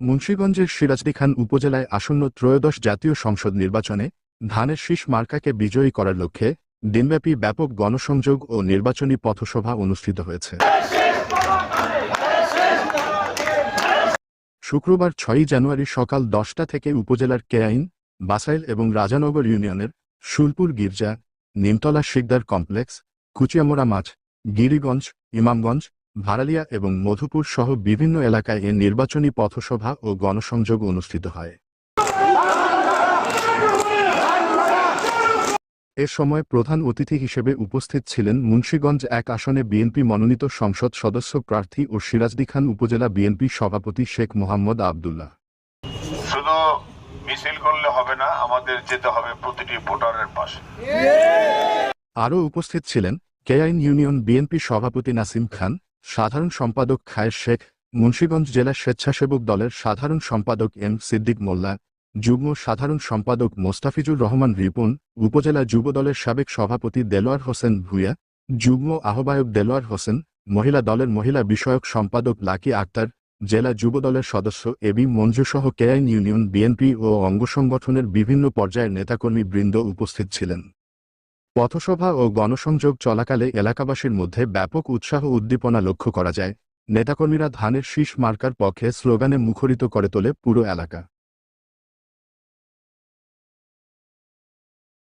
মুন্সিগঞ্জের সিরাজদি খান উপজেলায় আসন্ন ত্রয়োদশ জাতীয় সংসদ নির্বাচনে ধানের শীষ মার্কাকে বিজয়ী করার লক্ষ্যে দিনব্যাপী ব্যাপক গণসংযোগ ও নির্বাচনী পথসভা অনুষ্ঠিত হয়েছে। শুক্রবার ৬ জানুয়ারি সকাল ১০টা থেকে উপজেলার কেয়াইন, বাসাইল এবং রাজানগর ইউনিয়নের শুলপুর গির্জা, নিমতলা শিকদার কমপ্লেক্স, কুচিয়ামোড়া মাঠ, গিরিগঞ্জ, ইমামগঞ্জ, ভাড়ালিয়া এবং মধুপুর সহ বিভিন্ন এলাকায় এ নির্বাচনী পথসভা ও গণসংযোগ অনুষ্ঠিত হয়। এ সময় প্রধান অতিথি হিসেবে উপস্থিত ছিলেন মুন্সিগঞ্জ ১ আসনে বিএনপি মনোনীত সংসদ সদস্য প্রার্থী ও সিরাজদি খান উপজেলা বিএনপি সভাপতি শেখ মোহাম্মদ আবদুল্লাহ। শুধু মিছিল করলে হবে না, আমাদের যেতে হবে প্রতিটি ভোটারের পাশে। আরও উপস্থিত ছিলেন কেয়াইন ইউনিয়ন বিএনপি সভাপতি নাসিম খান, সাধারণ সম্পাদক খায়ের শেখ, মুন্সিগঞ্জ জেলা স্বেচ্ছাসেবক দলের সাধারণ সম্পাদক এম সিদ্দিক মোল্লা, যুগ্ম সাধারণ সম্পাদক মোস্তাফিজুর রহমান রিপন, উপজেলা যুবদলের সাবেক সভাপতি দেলোয়ার হোসেন ভূঁইয়া, যুগ্ম আহ্বায়ক দেলোয়ার হোসেন, মহিলা দলের মহিলা বিষয়ক সম্পাদক লাকি আক্তার, জেলা যুবদলের সদস্য এবি মঞ্জু সহ কেয়াইন ইউনিয়ন বিএনপি ও অঙ্গসংগঠনের বিভিন্ন পর্যায়ের নেতাকর্মী বৃন্দ উপস্থিত ছিলেন। পথসভা ও গণসংযোগ চলাকালে এলাকাবাসীর মধ্যে ব্যাপক উৎসাহ উদ্দীপনা লক্ষ্য করা যায়। নেতাকর্মীরা ধানের শীষ মার্কার পক্ষে স্লোগানে মুখরিত করে তোলে পুরো এলাকা।